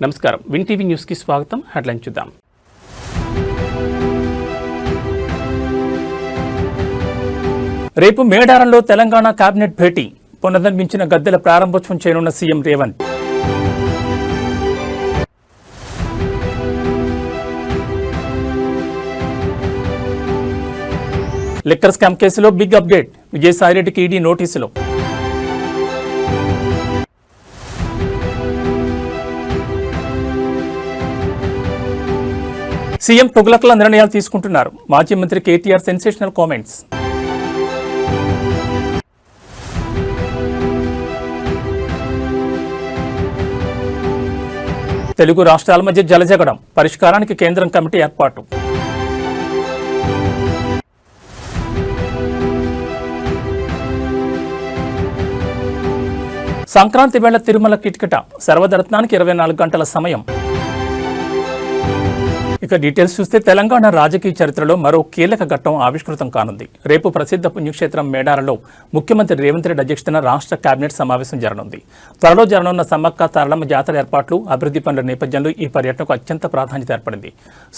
నమస్కారం win TV news కి స్వాగతం. హెడ్లైన్ చూద్దాం. రేపు మేడారంలో తెలంగాణ కేబినెట్ భేటీ. పునర్నిర్మించిన గద్దెల ప్రారంభోత్సవం చేయనున్న సీఎం రేవంత్. లిక్కర్ స్కామ్ కేసులో బిగ్ అప్డేట్. విజయసాయిరెడ్డికి ఈడీ నోటీసులు. సీఎం తుగ్లక్ల నిర్ణయాలు తీసుకుంటున్నారు. మాజీ మంత్రి కేటీఆర్ సెన్సేషనల్ కామెంట్స్. తెలుగు రాష్ట్రాల మధ్య జలజగడం. పరిష్కారానికి కేంద్రం కమిటీ ఏర్పాటు. సంక్రాంతి వేళ తిరుమల కిట్కిట. సర్వదర్శనానికి 24 గంటల సమయం. ఇక డీటెయిల్స్ చూస్తే తెలంగాణ రాజకీయ చరిత్రలో మరో కీలక ఘట్టం ఆవిష్కృతం కానుంది. రేపు ప్రసిద్ధ పుణ్యక్షేత్రం మేడారంలో ముఖ్యమంత్రి రేవంత్ రెడ్డి అధ్యక్షతన రాష్ట్ర కేబినెట్ సమావేశం జరగనుంది. త్వరలో జరగనున్న సమ్మక్క సారలమ్మ జాతర ఏర్పాట్లు, అభివృద్ధి పనుల నేపథ్యంలో ఈ పర్యటనకు అత్యంత ప్రాధాన్యత ఏర్పడింది.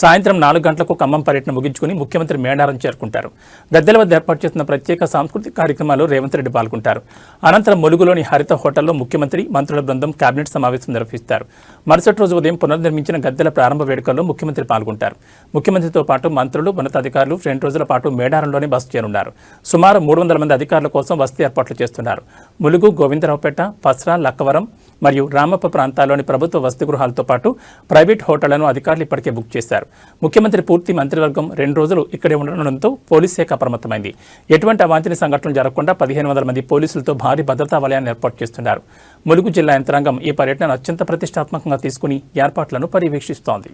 సాయంత్రం 4 గంటలకు ఖమ్మం పర్యటన ముగించుకుని ముఖ్యమంత్రి మేడారం చేరుకుంటారు. గద్దెల వద్ద ఏర్పాటు చేసిన ప్రత్యేక సాంస్కృతిక కార్యక్రమాల్లో రేవంత్ రెడ్డి పాల్గొంటారు. అనంతరం ములుగులోని హరిత హోటల్లో ముఖ్యమంత్రి, మంత్రుల బృందం కేబినెట్ సమావేశం నిర్వహిస్తారు. మరుసటి రోజు ఉదయం పునర్నిర్మించిన గద్దెల ప్రారంభ వేడుకల్లో ముఖ్యమంత్రి పాల్గొంటారు. ముఖ్యమంత్రితో పాటు మంత్రులు, ఉన్నతాధికారులు 2 రోజుల పాటు మేడారంలోనే బస చేయనున్నారు. సుమారు 300 మంది అధికారుల కోసం వసతి ఏర్పాట్లు చేస్తున్నారు. ములుగు, గోవిందరావుపేట, పస్రా, లక్కవరం మరియు రామప్ప ప్రాంతాల్లోని ప్రభుత్వ వసతి గృహాలతో పాటు ప్రైవేట్ హోటళ్లను అధికారులు ఇప్పటికే బుక్ చేశారు. ముఖ్యమంత్రి పూర్తి మంత్రివర్గం 2 రోజులు ఇక్కడే ఉండడంతో పోలీస్ శాఖ అప్రమత్తమైంది. ఎటువంటి అవాంఛనీయ సంఘటనలు జరగకుండా 1500 మంది పోలీసులతో భారీ భద్రతా వలయాన్ని ఏర్పాటు చేస్తున్నారు. ములుగు జిల్లా యంత్రాంగం ఈ పర్యటనను అత్యంత ప్రతిష్టాత్మకంగా తీసుకుని ఏర్పాట్లను పర్యవేక్షిస్తోంది.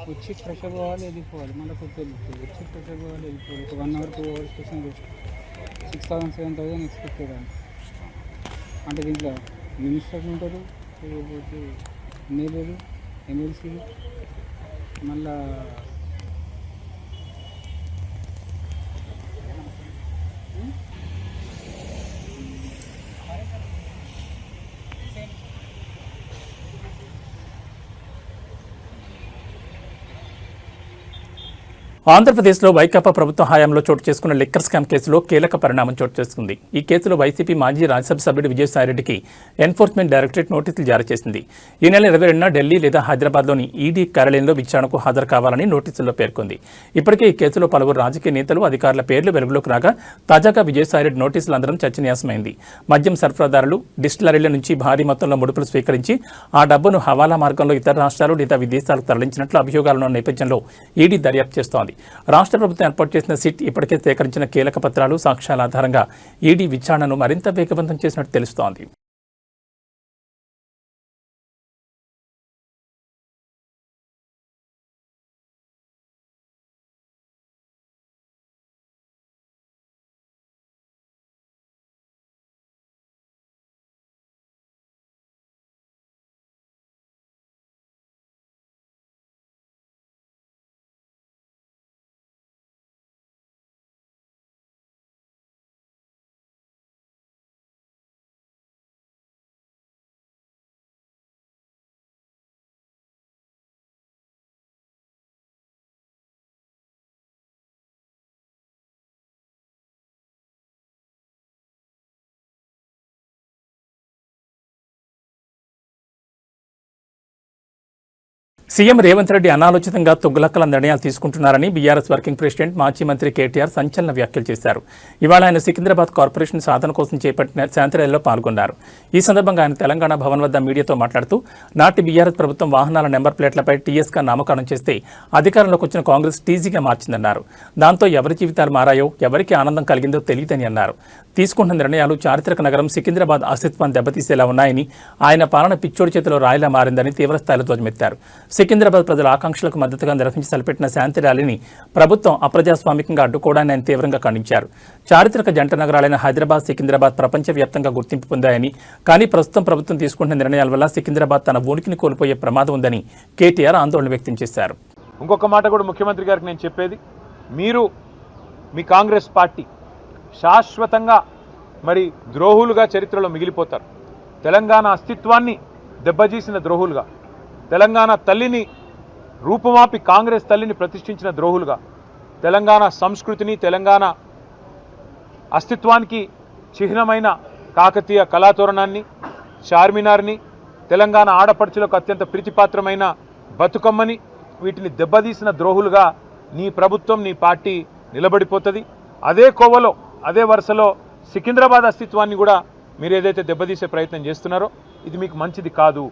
వచ్చి ఫ్రెష్ అవ్వాలి, వెళ్ళిపోవాలి. మళ్ళీ కొద్ది వెళ్ళిపోవాలి, వచ్చి ఫ్రెష్ అవ్వాలి, వెళ్ళిపోవాలి. ఒక 1 అవర్ 2 అవర్స్ కోసం రెస్ట్. 6000 7000 ఎక్స్పెక్టెడ్ అని. అంటే దీంట్లో మినిస్టర్లు ఉంటారు, లేకపోతే ఎమ్మెల్యేలు, ఎమ్మెల్సీలు, మళ్ళా ఆంధ్రప్రదేశ్లో వైకాపా ప్రభుత్వ హయాంలో చోటు చేసుకున్న లిక్కర్ స్కామ్ కేసులో కీలక పరిణామం చోటు చేసుకుంది. ఈ కేసులో వైసీపీ మాజీ రాజ్యసభ సభ్యుడు విజయసాయిరెడ్డికి ఎన్ఫోర్స్మెంట్ డైరెక్టరేట్ నోటీసులు జారీ చేసింది. ఈ నెల 22న ఢిల్లీ లేదా హైదరాబాద్లోని ఈడీ కార్యాలయంలో విచారణకు హాజరు కావాలని నోటీసుల్లో పేర్కొంది. ఇప్పటికే ఈ కేసులో పలువురు రాజకీయ నేతలు, అధికారుల పేర్లు వెలుగులోకి రాగా తాజాగా విజయసాయిరెడ్డి నోటీసులు అందడం చర్చనీయాంశమైంది. మద్యం సరఫరాదారులు, డిస్టిలరీల నుంచి భారీ మొత్తంలో ముడుపులు స్వీకరించి ఆ డబ్బును హవాలా మార్గంలో ఇతర రాష్ట్రాలు లేదా విదేశాలకు తరలించినట్లు అభియోగాలున్న నేపథ్యంలో ఈడీ దర్యాప్తు చేస్తోంది. రాష్ట్ర ప్రభుత్వం ఏర్పాటు చేసిన సిట్ ఇప్పటికే సేకరించిన కీలక పత్రాలు, సాక్ష్యాల ఆధారంగా ఈడీ విచారణను మరింత వేగవంతం చేసినట్టు తెలుస్తోంది. సీఎం రేవంత్ రెడ్డి అనాలోచితంగా తుగ్లక్కల నిర్ణయాలు తీసుకుంటున్నారని బీఆర్ఎస్ వర్కింగ్ ప్రెసిడెంట్ మాజీ మంత్రి కేటీఆర్ సంచలన వ్యాఖ్యలు చేశారు. ఇవాళ ఆయన సికింద్రాబాద్ కార్పొరేషన్ సాధన కోసం చేపట్టిన శాంతిర్యాలీలో పాల్గొన్నారు. ఈ సందర్భంగా ఆయన తెలంగాణ భవన్ వద్ద మీడియాతో మాట్లాడుతూ నాటి బీఆర్ఎస్ ప్రభుత్వం వాహనాల నెంబర్ ప్లేట్లపై టీఎస్గా నామకరణం చేస్తే అధికారంలోకి వచ్చిన కాంగ్రెస్ టీజీగా మార్చిందన్నారు. దాంతో ఎవరి జీవితాలు మారాయో ఎవరికి ఆనందం కలిగిందో తెలియదని అన్నారు. తీసుకుంటున్న నిర్ణయాలు చారిత్రక నగరం సికింద్రాబాద్ అస్తిత్వాన్ని దెబ్బతీసేలా ఉన్నాయని, ఆయన పాలన పిచ్చోడి చేతిలో రాయిలా మారిందని తీవ్రస్థాయిలో ధ్వజమెత్తారు. సికింద్రాబాద్ ప్రజల ఆకాంక్షలకు మద్దతుగా నిర్వహించి తలపెట్టిన శాంతి ర్యాలీని ప్రభుత్వం అప్రజాస్వామికంగా అడ్డుకోవడాన్ని ఆయన తీవ్రంగా ఖండించారు. చారిత్రక జంట నగరాలైన హైదరాబాద్, సికింద్రాబాద్ ప్రపంచవ్యాప్తంగా గుర్తింపు పొందాయని, కానీ ప్రస్తుతం ప్రభుత్వం తీసుకుంటున్న నిర్ణయాల వల్ల సికింద్రాబాద్ తన ఉనికిని కోల్పోయే ప్రమాదం ఉందని కేటీఆర్ ఆందోళన వ్యక్తం చేశారు. ఇంకొక మాట కూడా ముఖ్యమంత్రి గారికి నేను చెప్పేది, మీరు మీ కాంగ్రెస్ పార్టీ శాశ్వతంగా మరి ద్రోహులుగా చరిత్రలో మిగిలిపోతారు. తెలంగాణ అస్తిత్వాన్ని దెబ్బతీసిన ద్రోహులుగా, తెలంగాణ తల్లిని రూపుమాపి కాంగ్రెస్ తల్లిని ప్రతిష్ఠించిన ద్రోహులుగా, తెలంగాణ సంస్కృతిని తెలంగాణ అస్తిత్వానికి చిహ్నమైన కాకతీయ కళాతోరణాన్ని, చార్మినార్ని, తెలంగాణ ఆడపడుచులకు అత్యంత ప్రీతిపాత్రమైన బతుకమ్మని, వీటిని దెబ్బతీసిన ద్రోహులుగా నీ ప్రభుత్వం, నీ పార్టీ నిలబడిపోతుంది. అదే కోవలో, అదే వరుసలో సికింద్రాబాద్ అస్తిత్వాన్ని కూడా మీరు ఏదైతే దెబ్బతీసే ప్రయత్నం చేస్తున్నారో ఇది మీకు మంచిది కాదు.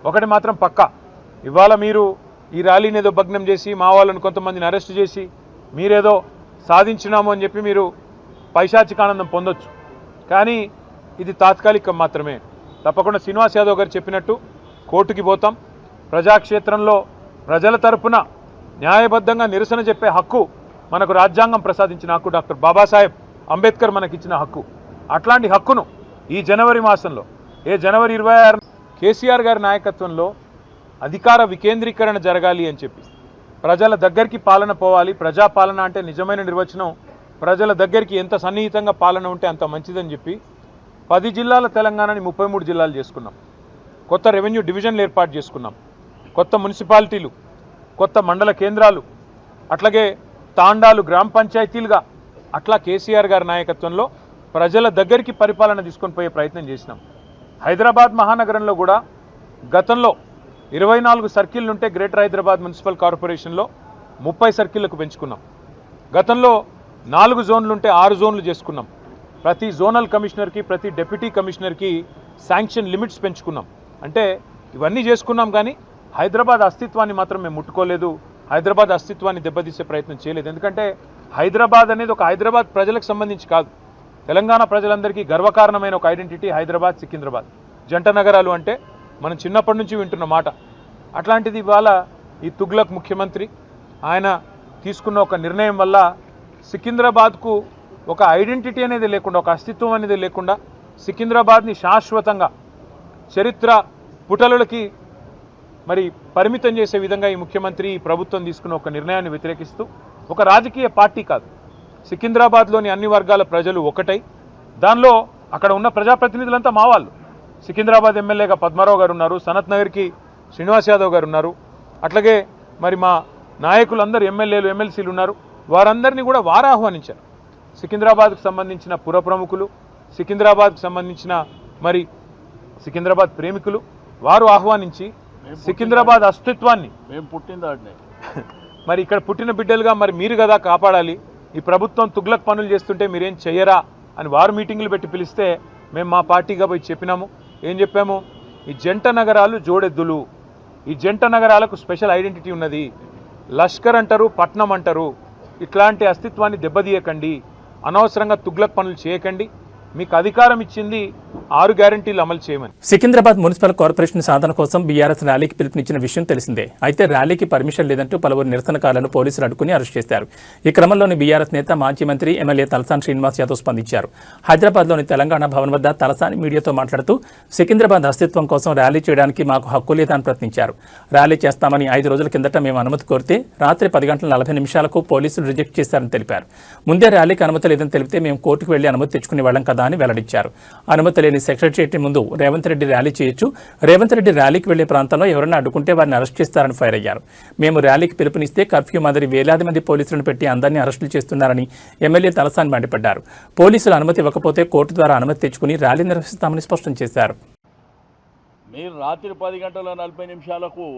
ఒకటి మాత్రం పక్కా, ఇవాళ మీరు ఈ ర్యాలీని ఏదో భగ్నం చేసి మా వాళ్ళని కొంతమందిని అరెస్ట్ చేసి మీరేదో సాధించినాము అని చెప్పి మీరు పైశాచికానందం పొందొచ్చు. కానీ ఇది తాత్కాలికం మాత్రమే. తప్పకుండా శ్రీనివాస్ యాదవ్ గారు చెప్పినట్టు కోర్టుకి పోతాం. ప్రజాక్షేత్రంలో ప్రజల తరపున న్యాయబద్ధంగా నిరసన చెప్పే హక్కు మనకు రాజ్యాంగం ప్రసాదించిన హక్కు, డాక్టర్ బాబాసాహెబ్ అంబేద్కర్ మనకిచ్చిన హక్కు. అట్లాంటి హక్కును ఈ జనవరి మాసంలో, జనవరి 26 కేసీఆర్ గారి నాయకత్వంలో అధికార వికేంద్రీకరణ జరగాలి అని చెప్పి, ప్రజల దగ్గరికి పాలన పోవాలి. ప్రజాపాలన అంటే నిజమైన నిర్వచనం ప్రజల దగ్గరికి ఎంత సన్నిహితంగా పాలన ఉంటే అంత మంచిదని చెప్పి 10 జిల్లాల తెలంగాణని 33 జిల్లాలు చేసుకున్నాం. కొత్త రెవెన్యూ డివిజన్లు ఏర్పాటు చేసుకున్నాం. కొత్త మున్సిపాలిటీలు, కొత్త మండల కేంద్రాలు, అట్లాగే తాండాలు గ్రామ పంచాయతీలుగా అట్లా కేసీఆర్ గారి నాయకత్వంలో ప్రజల దగ్గరికి పరిపాలన తీసుకొని పోయే ప్రయత్నం చేసినాం. హైదరాబాద్ మహానగరంలో కూడా గతంలో 24 సర్కిల్ ఉంటే గ్రేటర్ హైదరాబాద్ మున్సిపల్ కార్పొరేషన్లో 30 సర్కిళ్లకు పెంచుకున్నాం. గతంలో 4 జోన్లు ఉంటే 6 జోన్లు చేసుకున్నాం. ప్రతి జోనల్ కమిషనర్కి, ప్రతి డెప్యూటీ కమిషనర్కి శాంక్షన్ లిమిట్స్ పెంచుకున్నాం. అంటే ఇవన్నీ చేసుకున్నాం, కానీ హైదరాబాద్ అస్తిత్వాన్ని మాత్రం మేము ముట్టుకోలేదు. హైదరాబాద్ అస్తిత్వాన్ని దెబ్బతీసే ప్రయత్నం చేయలేదు. ఎందుకంటే హైదరాబాద్ అనేది ఒక హైదరాబాద్ ప్రజలకు సంబంధించి కాదు, తెలంగాణ ప్రజలందరికీ గర్వకారణమైన ఒక ఐడెంటిటీ హైదరాబాద్, సికింద్రాబాద్ జంట నగరాలు అంటే మనం చిన్నప్పటి నుంచి వింటున్న మాట. అట్లాంటిది ఇవాళ ఈ తుగ్లక్ ముఖ్యమంత్రి ఆయన తీసుకున్న ఒక నిర్ణయం వల్ల సికింద్రాబాద్కు ఒక ఐడెంటిటీ అనేది లేకుండా, ఒక అస్తిత్వం అనేది లేకుండా సికింద్రాబాద్ని శాశ్వతంగా చరిత్ర పుటలకి మరి పరిమితం చేసే విధంగా ఈ ముఖ్యమంత్రి, ఈ ప్రభుత్వం తీసుకున్న ఒక నిర్ణయాన్ని వ్యతిరేకిస్తూ, ఒక రాజకీయ పార్టీ కాదు, సికింద్రాబాద్లోని అన్ని వర్గాల ప్రజలు ఒకటై, దానిలో అక్కడ ఉన్న ప్రజాప్రతినిధులంతా మా వాళ్ళు. సికింద్రాబాద్ ఎమ్మెల్యేగా పద్మారావు గారు ఉన్నారు, సనత్ నగర్కి శ్రీనివాస్ యాదవ్ గారు ఉన్నారు, అట్లాగే మరి మా నాయకులందరూ ఎమ్మెల్యేలు, ఎమ్మెల్సీలు ఉన్నారు. వారందరినీ కూడా వారు ఆహ్వానించారు. సికింద్రాబాద్కు సంబంధించిన పుర ప్రముఖులు, సికింద్రాబాద్కు సంబంధించిన మరి సికింద్రాబాద్ ప్రేమికులు వారు ఆహ్వానించి సికింద్రాబాద్ అస్తిత్వాన్ని, మేము పుట్టిందాడినే మరి ఇక్కడ పుట్టిన బిడ్డలుగా మరి మీరు కదా కాపాడాలి, ఈ ప్రభుత్వం తుగ్లక్ పనులు చేస్తుంటే మీరేం చెయ్యరా అని వారు మీటింగులు పెట్టి పిలిస్తే మేము మా పార్టీగా పోయి చెప్పినాము. ఏం చెప్పాము? ఈ జంట నగరాలు జోడెద్దులు, ఈ జంట నగరాలకు స్పెషల్ ఐడెంటిటీ ఉన్నది. లష్కర్ అంటారు, పట్నం అంటారు. ఇట్లాంటి అస్తిత్వాన్ని దెబ్బతీయకండి, అనవసరంగా తుగ్లక్ పనులు చేయకండి. మీకు అధికారం ఇచ్చింది 6 గ్యారంటీలు అమలు చేయమని. సికింద్రాబాద్ మున్సిపల్ కార్పొరేషన్ సాధన కోసం బీఆర్ఎస్ ర్యాలీకి పిలుపునిచ్చిన విషయం తెలిసిందే. అయితే ర్యాలీకి పర్మిషన్ లేదంటూ పలువురు నిరసనకారులను పోలీసులు అడ్డుకుని అరెస్ట్ చేశారు. ఈ క్రమంలోని బీఆర్ఎస్ నేత, మాజీ మంత్రి, ఎమ్మెల్యే తలసాని శ్రీనివాస్ యాదవ్ స్పందించారు. హైదరాబాద్లోని తెలంగాణ భవన్ వద్ద తలసాని మీడియాతో మాట్లాడుతూ సికింద్రాబాద్ అస్తిత్వం కోసం ర్యాలీ చేయడానికి మాకు హక్కు లేదని ప్రశ్నించారు. ర్యాలీ చేస్తామని 5 రోజుల కిందట మేము అనుమతి కోరితే రాత్రి 10:40 పోలీసులు రిజెక్ట్ చేశారని తెలిపారు. ముందే ర్యాలీకి అనుమతి లేదని తెలిపితే మేము కోర్టుకు వెళ్లి అనుమతి తెచ్చుకునే వాళ్ళం కదా అని వెల్లడించారు. అనుమతి లేని సెక్రటరియట్ ముందు రేవంత్ రెడ్డి ర్యాలీ చేయొచ్చు, రేవంత్ రెడ్డి ర్యాలీకి వెళ్లే ప్రాంతంలో ఎవరైనా అడ్డుకుంటే వారిని అరెస్ట్ చేస్తారని ఫైర్ అయ్యారు. మేము ర్యాలీకి పిలుపునిస్తే కర్ఫ్యూ మాదిరి వేలాది మంది పోలీసులను పెట్టి అందరినీ అరెస్టులు చేస్తున్నారని ఎమ్మెల్యే తలసాని మండిపడ్డారు. పోలీసులు అనుమతి ఇవ్వకపోతే కోర్టు ద్వారా అనుమతి తెచ్చుకుని ర్యాలీ నిర్వహిస్తామని స్పష్టం చేశారు. మీరు రాత్రి 10:40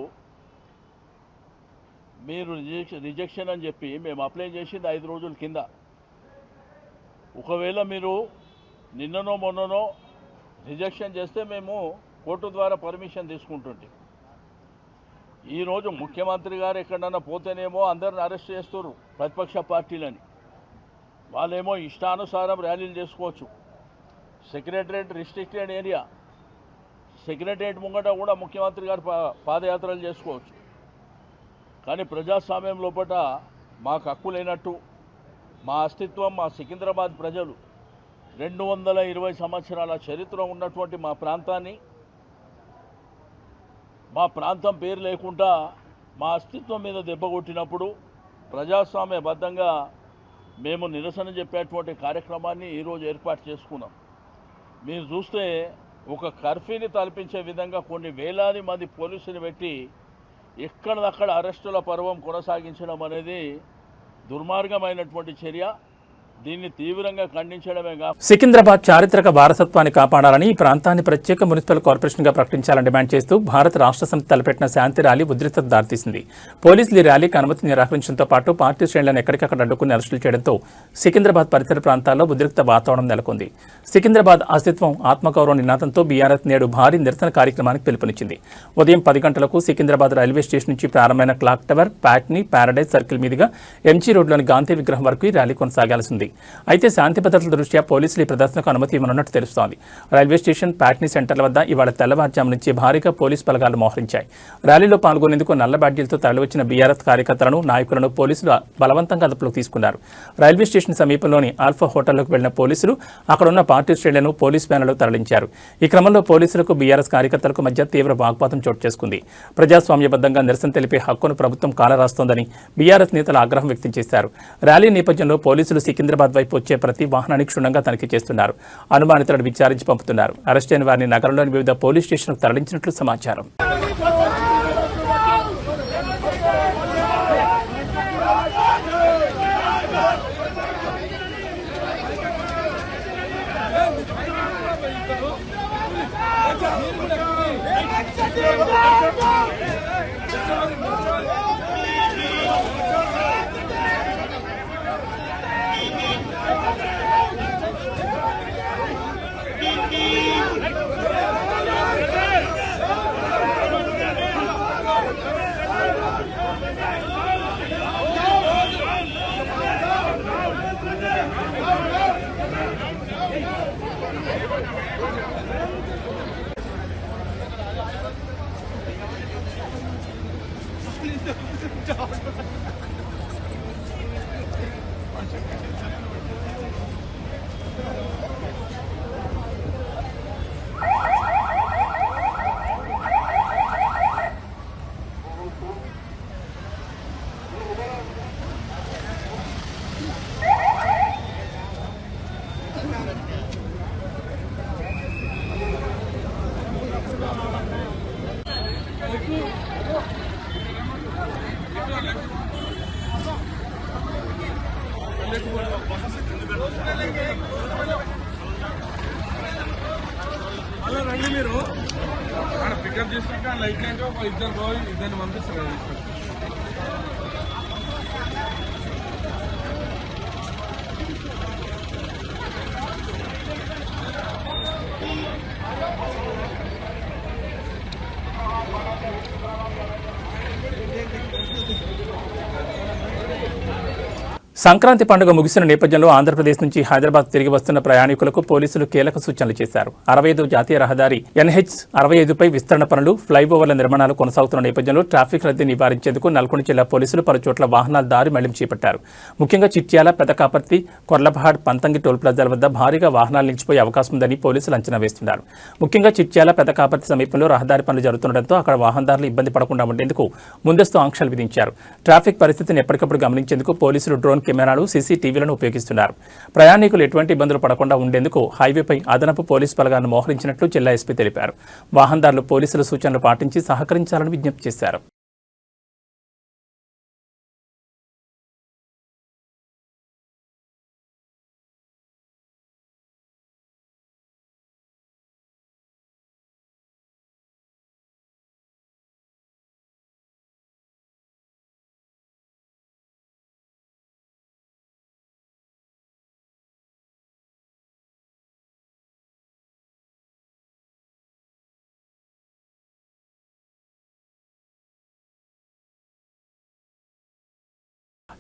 మీరు రిజెక్షన్ అని చెప్పి మేము అప్లై చేసింది 5 రోజుల కింద. ఒకవేళ మీరు నిన్ననో మొన్ననో రిజెక్షన్ చేస్తే మేము కోర్టు ద్వారా పర్మిషన్ తీసుకుంటుంటే, ఈరోజు ముఖ్యమంత్రి గారు ఎక్కడన్నా పోతేనేమో అందరిని అరెస్ట్ చేస్తున్నారు ప్రతిపక్ష పార్టీలని. వాళ్ళేమో ఇష్టానుసారం ర్యాలీలు చేసుకోవచ్చు. సెక్రటరేట్ రిస్ట్రిక్టెడ్ ఏరియా, సెక్రటరేట్ ముంగట కూడా ముఖ్యమంత్రి గారు పాదయాత్రలు చేసుకోవచ్చు. కానీ ప్రజాస్వామ్యం లోపల మాకు హక్కు లేనట్టు, మా అస్తిత్వం, మా సికింద్రాబాద్ ప్రజలు 220 సంవత్సరాల చరిత్ర ఉన్నటువంటి మా ప్రాంతాన్ని, మా ప్రాంతం పేరు లేకుండా మా అస్తిత్వం మీద దెబ్బ కొట్టినప్పుడు ప్రజాస్వామ్యబద్ధంగా మేము నిరసన చెప్పేటువంటి కార్యక్రమాన్ని ఈరోజు ఏర్పాటు చేసుకున్నాం. మీరు చూస్తే ఒక కర్ఫ్యూని తలపించే విధంగా కొన్ని వేలాది మంది పోలీసులు పెట్టి ఎక్కడదక్కడ అరెస్టుల పర్వం కొనసాగించడం అనేది దుర్మార్గమైనటువంటి చర్య. దీన్ని తీవ్రంగా ఖండించడమే కాదు, సికింద్రాబాద్ చారిత్రక వారసత్వాన్ని కాపాడాలని, ఈ ప్రాంతాన్ని ప్రత్యేక మున్సిపల్ కార్పొరేషన్గా ప్రకటించాలని డిమాండ్ చేస్తూ భారత రాష్ట్ర సమితి తలపెట్టిన శాంతి ర్యాలీ ఉద్రిక్తతకు దారితీసింది. పోలీసులు ఈ ర్యాలీకి అనుమతి నిరాకరించడంతో పాటు పార్టీ శ్రేణులను ఎక్కడికక్కడ అడ్డుకుని అరెస్టులు చేయడంతో సికింద్రాబాద్ పరిసర ప్రాంతాల్లో ఉద్రిక్త వాతావరణం నెలకొంది. సికింద్రాబాద్ అస్తిత్వం, ఆత్మగౌరవం నినాదంతో బీఆర్ఎస్ నేడు భారీ నిరసన కార్యక్రమానికి పిలుపునిచ్చింది. ఉదయం 10 గంటలకు సికింద్రాబాద్ రైల్వే స్టేషన్ నుంచి ప్రారంభమైన clock tower, Patny, Paradise circle మీదుగా ఎంజీ రోడ్లోని గాంధీ విగ్రహం వరకు ఈ ర్యాలీ కొనసాగాల్సి ఉంది. అయితే శాంతి భద్రతల దృష్ట్యా పోలీసులు ఈ ప్రదర్శనకు అనుమతి ఇవ్వనున్నట్టు తెలుస్తోంది. రైల్వే స్టేషన్, ప్యాట్నీ సెంటర్ల వద్ద ఇవాళ తెల్లవారుజాము నుంచి భారీగా పోలీసు బలగాలు మోహరించాయి. ర్యాలీలో పాల్గొనేందుకు నల్ల బ్యాడ్జీలతో తరలివచ్చిన బీఆర్ఎస్ కార్యకర్తలను, నాయకులను పోలీసులు బలవంతంగా అదుపులోకి తీసుకున్నారు. రైల్వే స్టేషన్ సమీపంలోని ఆల్ఫా హోటల్లోకి వెళ్లిన పోలీసులు అక్కడున్న పార్టీ శ్రేణులను పోలీస్ వ్యాన్లలో తరలించారు. ఈ క్రమంలో పోలీసులకు, బీఆర్ఎస్ కార్యకర్తలకు మధ్య తీవ్ర వాగ్వాదం చోటు చేసుకుంది. ప్రజాస్వామ్యబద్ధంగా నిరసన తెలిపే హక్కును ప్రభుత్వం కాలరాస్తోందని బీఆర్ఎస్ నేతలు ఆగ్రహం వ్యక్తం చేశారు. ర్యాలీ నేపథ్యంలో పోలీసులు సికింద్రాబాద్ వైపు వచ్చే ప్రతి వాహనాన్ని క్షుణ్ణంగా తనిఖీ చేస్తున్నారు. అనుమానితులను విచారించి పంపుతున్నారు. అరెస్ట్ అయిన వారిని నగరంలోని వివిధ పోలీస్ స్టేషన్లకు తరలించినట్లు సమాచారం. అలా రండి మీరు పికప్ చేసుకుంటే లైట్ అంటే ఒక ఇద్దరిని పంపిస్తారు. సంక్రాంతి పండుగ ముగిసిన నేపథ్యంలో ఆంధ్రప్రదేశ్ నుంచి హైదరాబాద్ తిరిగి వస్తున్న ప్రయాణికులకు పోలీసులు కీలక సూచనలు చేశారు. 65 జాతీయ రహదారి NH 65పై విస్తరణ పనులు, ఫ్లైఓవర్ల నిర్మాణాలు కొనసాగుతున్న నేపథ్యంలో ట్రాఫిక్ రద్దీ నివారించేందుకు నల్గొండ జిల్లా పోలీసులు పలుచోట్ల వాహనాల దారి మళ్లింపు చేపట్టారు. ముఖ్యంగా చిట్యాల, పెదకాపర్తి, కొర్లపహాడ్, పంతంగి టోల్ ప్లాజాల వద్ద భారీగా వాహనాలు నిలిచిపోయే అవకాశం ఉందని పోలీసులు అంచనా వేస్తున్నారు. ముఖ్యంగా చిట్యాల, పెదకాపర్తి సమీపంలో రహదారి పనులు జరుగుతుండటంతో అక్కడ వాహనదారులు ఇబ్బంది పడకుండా ఉండేందుకు ముందస్తు ఆంక్షలు విధించారు. ట్రాఫిక్ పరిస్థితిని ఎప్పటికప్పుడు గమనించేందుకు పోలీసులు డ్రోన్ కెమెరాలు, CCTVలను ఉపయోగిస్తున్నారు. ప్రయాణికులు ఎటువంటి ఇబ్బందులు పడకుండా ఉండేందుకు హైవేపై అదనపు పోలీసు బలగాలను మోహరించినట్లు జిల్లా ఎస్పీ తెలిపారు. వాహనదారులు పోలీసుల సూచనలు పాటించి సహకరించాలని విజ్ఞప్తి చేశారు.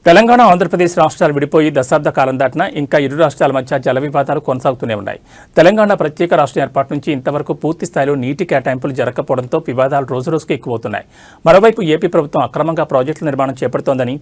తెలంగాణ ఆంధ్రప్రదేశ్ రాష్ట్రాలు విడిపోయి దశాబ్ద కాలం దాటినా ఇంకా ఇరు రాష్ట్రాల మధ్య జల వివాదాలు కొనసాగుతూనే ఉన్నాయి. తెలంగాణ ప్రత్యేక రాష్ట్రం ఏర్పాటు నుంచి ఇంతవరకు పూర్తి స్థాయిలో నీటి కేటాయింపులు జరగకపోవడంతో వివాదాలు రోజురోజుకు ఎక్కువవుతున్నాయి. మరోవైపు ఏపీ ప్రభుత్వం అక్రమంగా ప్రాజెక్టుల నిర్మాణం చేపడుతోందని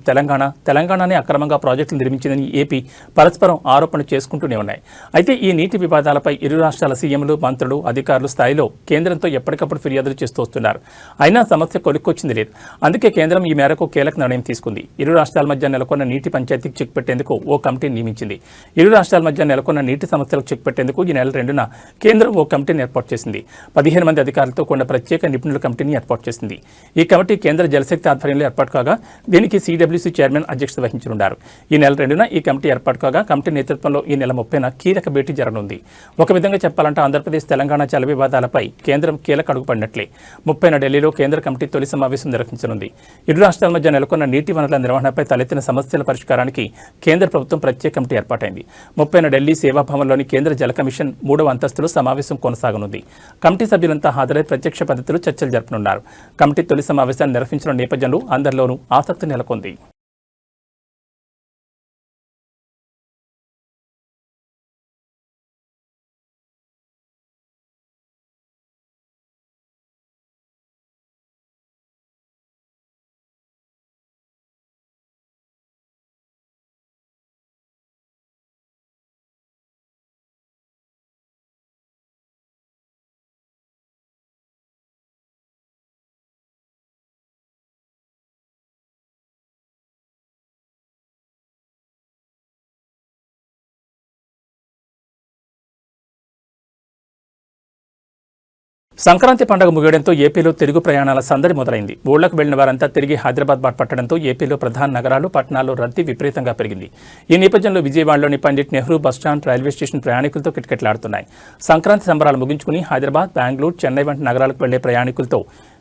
తెలంగాణనే అక్రమంగా ప్రాజెక్టులు నిర్మించిందని ఏపీ పరస్పరం ఆరోపణలు చేసుకుంటూనే ఉన్నాయి. అయితే ఈ నీటి వివాదాలపై ఇరు రాష్ట్రాల సీఎంలు, మంత్రులు, అధికారులు స్థాయిలో కేంద్రంతో ఎప్పటికప్పుడు ఫిర్యాదులు చేస్తూ వస్తున్నారు. అయినా సమస్య కొలిక్కొచ్చింది లేదు. అందుకే కేంద్రం ఈ మేరకు కీలక నిర్ణయం తీసుకుంది. ఇరు రాష్ట్రాల మధ్య నెలకొన్న నీటి పంచాయతీకి చెక్ పెట్టేందుకు ఓ కమిటీని నియమించింది. ఇరు రాష్ట్రాల మధ్య నెలకొన్న నీటి సమస్యలకు చెక్ పెట్టేందుకు ఈ నెల 2న కేంద్రం ఓ కమిటీని ఏర్పాటు చేసింది. 15 మంది అధికారులతో కూడిన ప్రత్యేక నిపుణుల కమిటీని ఏర్పాటు చేసింది. ఈ కమిటీ కేంద్ర జలశక్తి ఆధ్వర్యంలో ఏర్పాటు కాగా దీనికి సిడబ్ల్యూసీ చైర్మన్ అధ్యక్షత వహించనున్నారు. ఈ నెల 2న ఈ కమిటీ ఏర్పాటు కాగా కమిటీ నేతృత్వంలో ఈ నెల 30న కీలక భేటీ జరగనుంది. ఒక విధంగా చెప్పాలంటే ఆంధ్రప్రదేశ్ తెలంగాణ జల వివాదాలపై కేంద్రం కీలక అడుగుపడినట్లే. 30న ఢిల్లీలో కేంద్ర కమిటీ తొలి సమావేశం నిర్వహించనుంది. ఇరు రాష్ట్రాల మధ్య నెలకొన్న నీటి వనరుల నిర్వహణపై తలెత్తిన సమస్యల పరిష్కారానికి కేంద్ర ప్రభుత్వం ప్రత్యేక కమిటీ ఏర్పాటైంది. 30న ఢిల్లీ సేవాభవన్లోని కేంద్ర జల కమిషన్ 3వ అంతస్తులో సమావేశం కొనసాగనుంది. కమిటీ సభ్యులంతా హాజరై ప్రత్యక్ష పద్ధతిలో చర్చలు జరపనున్నారు. కమిటీ తొలి సమావేశాన్ని నిర్వహించిన నేపథ్యంలో అందరిలోనూ ఆసక్తి నెలకొంది. సంక్రాంతి పండుగ ముగియడంతో ఏపీలో తిరుగు ప్రయాణాల సందడి మొదలైంది. ఊళ్లకు వెళ్లిన వారంతా తిరిగి హైదరాబాద్ బాట పట్టడంతో ఏపీలో ప్రధాన నగరాలు, పట్టణాల్లో రద్దీ విపరీతంగా పెరిగింది. ఈ నేపథ్యంలో విజయవాడలోని Pandit Nehru bus stand, railway station ప్రయాణికులతో కిటకిటలాడుతున్నాయి. సంక్రాంతి సంబరాలు ముగించుకుని హైదరాబాద్, బెంగళూరు, చెన్నై వంటి నగరాలకు వెళ్లే ప్రయాణికులతో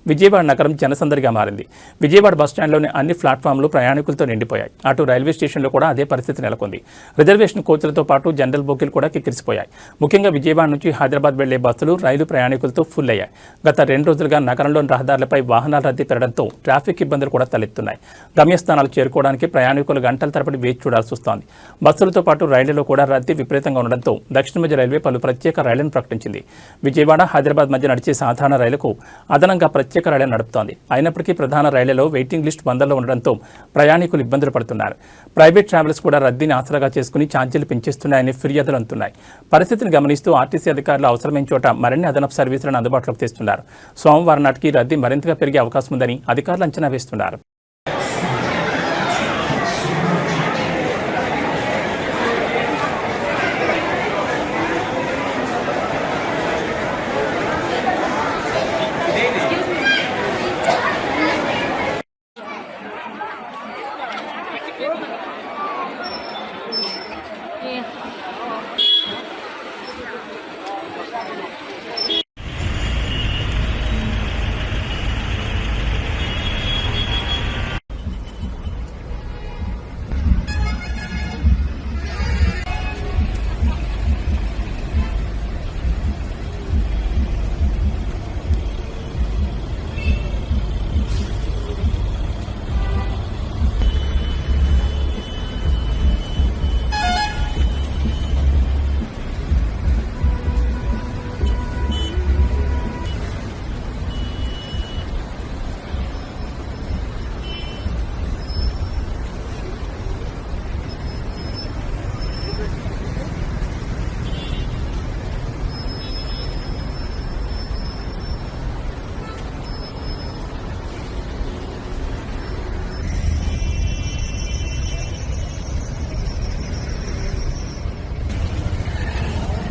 విజయవాడ నగరం జనసందడిగా మారింది. విజయవాడ బస్టాండ్లోని అన్ని ప్లాట్ఫామ్లు ప్రయాణికులతో నిండిపోయాయి. అటు రైల్వే స్టేషన్లో కూడా అదే పరిస్థితి నెలకొంది. రిజర్వేషన్ కోచ్లతో పాటు జనరల్ బోగీలు కూడా కిక్కిరిసిపోయాయి. ముఖ్యంగా విజయవాడ నుంచి హైదరాబాద్ వెళ్లే బస్సులు, రైలు ప్రయాణికులతో ఫుల్ అయ్యాయి. గత 2 రోజులుగా నగరంలోని రహదారులపై వాహనాల రద్దీ పెరగడంతో ట్రాఫిక్ ఇబ్బందులు కూడా తలెత్తున్నాయి. గమ్యస్థానాలు చేరుకోవడానికి ప్రయాణికులు గంటల తరబడి వేచి చూడాల్సి వస్తోంది. బస్సులతో పాటు రైళ్లలో కూడా రద్దీ విపరీతంగా ఉండడంతో దక్షిణ మధ్య రైల్వే పలు ప్రత్యేక రైళ్లను ప్రకటించింది. విజయవాడ, హైదరాబాద్ మధ్య నడిచే సాధారణ రైలుకు అదనంగా ప్రత్యేక రైళ్లను నడుపుతోంది. అయినప్పటికీ ప్రధాన రైళ్లలో వెయిటింగ్ లిస్ట్ 100లో ఉండడంతో ప్రయాణికులు ఇబ్బందులు పడుతున్నారు. ప్రైవేట్ ట్రావెల్స్ కూడా రద్దీని ఆసరాగా చేసుకుని ఛార్జీలు పెంచేస్తున్నాయని ఫిర్యాదులు అందుతున్నాయి. పరిస్థితిని గమనిస్తూ ఆర్టీసీ అధికారులు అవసరమైన చోట మరిన్ని అదనపు సర్వీసులను అందుబాటులోకి తెస్తున్నారు. సోమవారం నాటికి రద్దీ మరింతగా పెరిగే అవకాశం ఉందని అధికారులు అంచనా వేస్తున్నారు.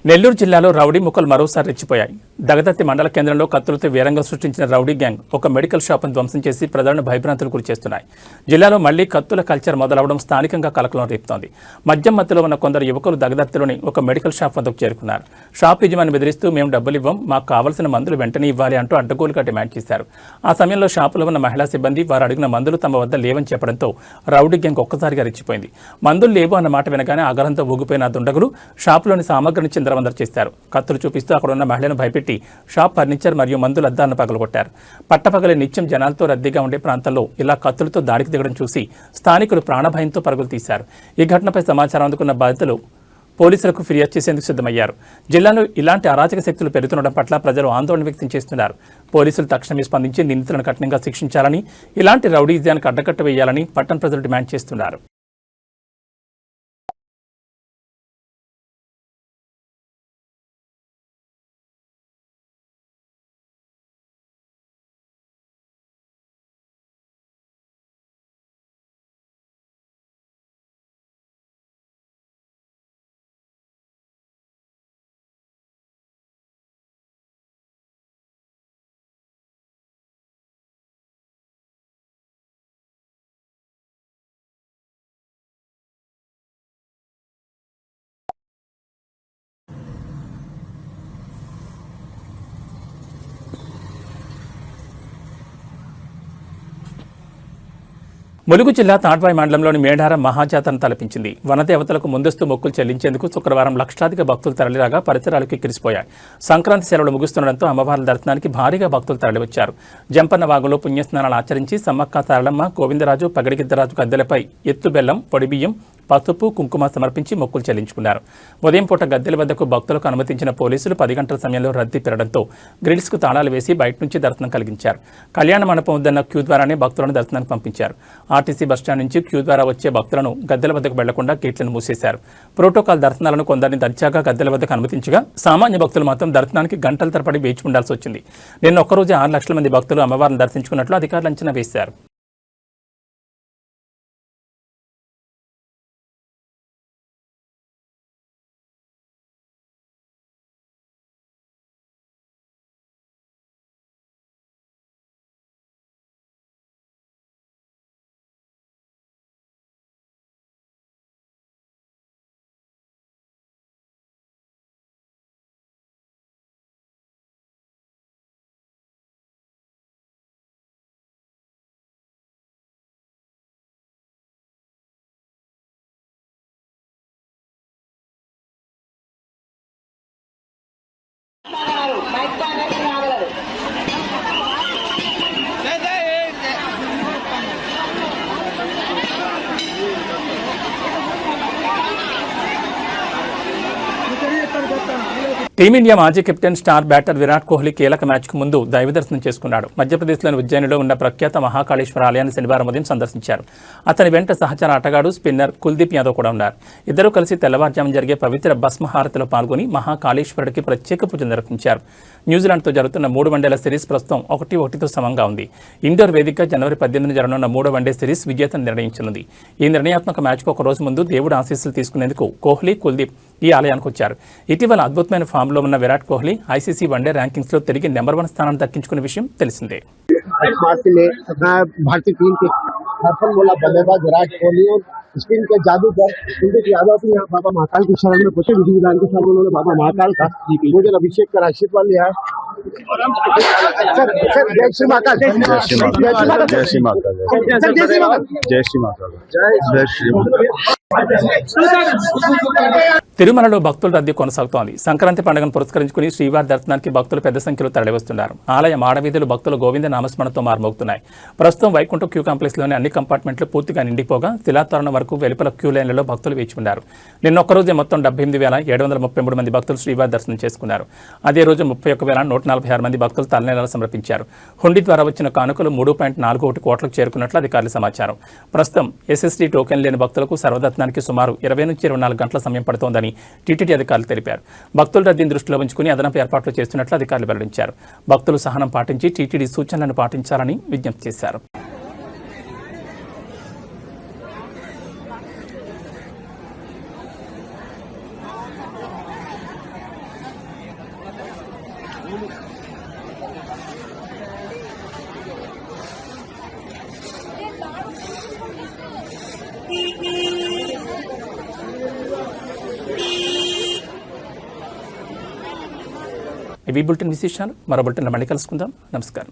నెల్లూరు జిల్లాలో రౌడీ ముక్కలు మరోసారి రెచ్చిపోయాయి. దగదత్తి మండల కేంద్రంలో కత్తులతో వీరంగం సృష్టించిన రౌడీ గ్యాంగ్ ఒక మెడికల్ షాపును ధ్వంసం చేసి ప్రజలను భయభ్రాంతులు గురి చేస్తున్నాయి. జిల్లాలో మళ్లీ కత్తుల కల్చర్ మొదలవడం స్థానికంగా కలకలం రేపుతోంది. మద్యం మత్తులో ఉన్న కొందరు యువకులు దగదత్తిలోని ఒక మెడికల్ షాప్ వద్దకు చేరుకున్నారు. షాప్ యజమాని బెదిరిస్తూ మేము డబ్బులు ఇవ్వం, మాకు కావాల్సిన మందులు వెంటనే ఇవ్వాలి అంటూ అడ్డగోలుగా డిమాండ్ చేశారు. ఆ సమయంలో షాపులో ఉన్న మహిళా సిబ్బంది వారు అడిగిన మందులు తమ వద్ద లేవని చెప్పడంతో రౌడీ గ్యాంగ్ ఒక్కసారిగా రెచ్చిపోయింది. మందులు లేవు అన్న మాట వినగానే ఆగ్రహంతో ఊగిపోయిన దుండగులు షాపులోని సామగ్రిని చిందరవందర చేశారు. కత్తులు చూపిస్తూ అక్కడ ఉన్న మహిళను భయపెట్టి పెట్టి షాప్ ఫర్నిచర్ మరియు మందుల అద్దాలను పగలగొట్టారు. పట్టపగలే నిత్యం జనాలతో రద్దీగా ఉండే ప్రాంతాల్లో ఇలా కత్తులతో దాడికి దిగడం చూసి స్థానికులు ప్రాణభయంతో పరుగులు తీశారు. ఈ ఘటనపై సమాచారం అందుకున్న బాధితులు పోలీసులకు ఫిర్యాదు చేసేందుకు సిద్ధమయ్యారు. జిల్లాలో ఇలాంటి అరాచక శక్తులు పెరుగుతుండడం పట్ల ప్రజలు ఆందోళన వ్యక్తం చేస్తున్నారు. పోలీసులు తక్షణమే స్పందించి నిందితులను కఠినంగా శిక్షించాలని, ఇలాంటి రౌడీజానికి అడ్డకట్ట వేయాలని పట్టణ ప్రజలు డిమాండ్ చేస్తున్నారు. ములుగు జిల్లా తాడ్వాయి మండలంలోని మేడారం మహాజాతరను తలపించింది. వనదేవతలకు ముందస్తు మొక్కులు చెల్లించేందుకు శుక్రవారం లక్షలాదిగా భక్తులు తరలిరాగా పరిసరాలు కిక్కిరిసిపోయాయి. సంక్రాంతి సెలవులు ముగుస్తుండటంతో అమ్మవార్ల దర్శనానికి భారీగా భక్తులు తరలివచ్చారు. జంపన్న వాగులో పుణ్యస్నానాలు ఆచరించి సమ్మక్క తారలమ్మ, గోవిందరాజు, పగడిగిద్దరాజు గద్దెలపై ఎత్తు బెల్లం, పొడిబియ్యం, పసుపు, కుంకుమ సమర్పించి మొక్కులు చెల్లించుకున్నారు. ఉదయం పూట గద్దెల వద్దకు భక్తులకు అనుమతించిన పోలీసులు 10 గంటల సమయంలో రద్దీ పెరగడంతో గ్రిల్స్కు తాళాలు వేసి బయట నుంచి దర్శనం కలిగించారు. కళ్యాణ మండపం వద్దన్న క్యూ ద్వారానే భక్తులను దర్శనానికి పంపించారు. ఆర్టీసీ బస్టాండ్ నుంచి క్యూ ద్వారా వచ్చే భక్తులను గద్దెల వద్దకు వెళ్లకుండా గేట్లను మూసేశారు. ప్రోటోకాల్ దర్శనాలను కొందరిని దర్జాగా గద్దెల వద్దకు అనుమతించగా సామాన్య భక్తులు మాత్రం దర్శనానికి గంటల తరబడి వేచి ఉండాల్సి వచ్చింది. నిన్న ఒక్కరోజే 6 లక్షల మంది భక్తులు అమ్మవారిని దర్శించుకున్నట్లు అధికారులు అంచనా వేశారు. టీమిండియా మాజీ captain star batter Virat Kohli కీలక మ్యాచ్కు ముందు దైవదర్శనం చేసుకున్నాడు. మధ్యప్రదేశ్లోని ఉజ్జయినిలో ఉన్న ప్రఖ్యాత మహాకాళేశ్వర ఆలయాన్ని శనివారం ఉదయం సందర్శించారు. అతని వెంట సహచర ఆటగాడు స్పిన్నర్ కుల్దీప్ యాదవ్ కూడా ఉన్నారు. ఇద్దరూ కలిసి తెల్లవారుజామున జరిగే పవిత్ర భస్మహారతిలో పాల్గొని మహాకాళేశ్వరుడికి ప్రత్యేక పూజలు నిర్వహించారు. న్యూజిలాండ్తో జరుగుతున్న 3 వన్డేల సిరీస్ ప్రస్తుతం 1-1తో సమంగా ఉంది. ఇండోర్ వేదికగా జనవరి 18న జరగనున్న 3వ వన్డే సిరీస్ విజేతను నిర్ణయించనుంది. ఈ నిర్ణయాత్మక మ్యాచ్కు ఒక రోజు ముందు దేవుడు ఆశీస్సులు తీసుకునేందుకు కోహ్లీ, కుల్దీప్ ఈ ఆలయానికి వచ్చారు. ఇటీవల అద్భుతమైన ఫామ్లో ఉన్న విరాట్ కోహ్లీ ఐసీసీ వన్డే ర్యాంకింగ్స్లో తిరిగి నెంబర్ 1 స్థానాన్ని దక్కించుకున్న విషయం తెలిసిందే. भारतीय टीम के हरफन बोला बल्लेबाज विराट कोहली और स्पिन के जादूगर कुलदीप यादव भी यहाँ बाबा महाकाल की शरण में पहुंचे। विधि विधान के साथ उन्होंने बाबा महाकाल का पूजन अभिषेक कर आशीर्वाद लिया है। सर जय श्री माता, जय श्री माता, जय श्री माता, जय श्री माता, जय श्री माता, जय श्री माता। తిరుమలలో భక్తుల రద్దీ కొనసాగుతోంది. సంక్రాంతి పండుగను పురస్కరించుకుని శ్రీవారి దర్శనానికి భక్తులు పెద్ద సంఖ్యలో తరలివస్తున్నారు. ఆలయ మాడవీధులు భక్తుల గోవింద నామస్మరణతో మారుమోగుతున్నాయి. ప్రస్తుతం వైకుంఠం క్యూ కాంప్లెక్స్లోని అన్ని కంపార్ట్మెంట్లు పూర్తిగా నిండిపోగా తిలాతోరణం వరకు వెలుపల క్యూ లైన్లలో భక్తులు వేచి ఉన్నారు. నిన్నొక్కరోజే మొత్తం 78,733 మంది భక్తులు శ్రీవారి దర్శనం చేసుకున్నారు. అదే రోజు 31,146 మంది భక్తులు తలనీలాలు సమర్పించారు. హుండీ ద్వారా వచ్చిన కానుకలు 3.41 కోట్లకు చేరుకున్నట్లు అధికారుల సమాచారం. ప్రస్తుతం ఎస్ఎస్డీ టోకెన్ లేని భక్తులకు సర్వదర్శనానికి సుమారు 20 నుంచి 24 గంటల సమయం పడుతోందని టీటీడీ అధికారులు తెలిపారు. భక్తుల రద్దీని దృష్టిలో ఉంచుకుని అదనపు ఏర్పాట్లు చేస్తున్నట్లు అధికారులు వెల్లడించారు. భక్తులు సహనం పాటించి టీటీడీ సూచనలను పాటించాలని విజ్ఞప్తి చేశారు. ఇవి బులెటిన్ విశేషాలు. మరో బులెటిన్లో మళ్ళీ కలుసుకుందాం. నమస్కారం.